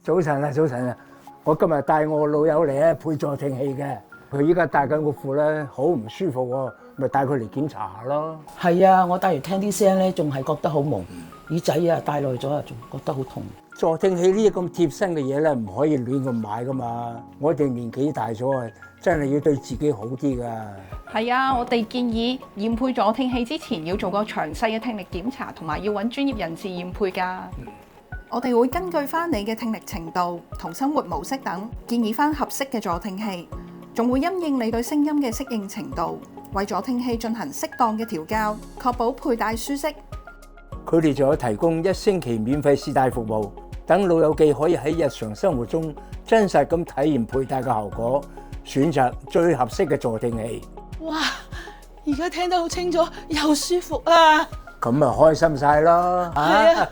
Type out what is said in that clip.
早晨啊，早晨啊！我今日帶我老友嚟咧配助聽器嘅，佢依家戴緊個副咧，好唔舒服喎，咪帶佢嚟檢查下咯。係啊，我戴完聽啲聲咧，仲係覺得好朦，耳仔啊戴耐咗啊，仲覺得好痛。助聽器呢啲咁貼身嘅嘢咧，唔可以亂咁買噶嘛。我哋年紀大咗啊，真係要對自己好啲噶。係啊，我哋建議驗配助聽器之前要做個詳細嘅聽力檢查，同埋要揾專業人士驗配㗎。我哋會根據翻你嘅聽力程度同生活模式等，建議翻合適嘅助聽器，仲會因應你對聲音嘅適應程度，為助聽器進行適當嘅調校，確保佩戴舒適。佢哋仲有提供1星期免費試戴服務，等老友記可以喺日常生活中真實咁體驗佩戴嘅效果，選擇最合適嘅助聽器。哇！而家聽得好清楚，又舒服啊！咁咪開心晒咯！係啊！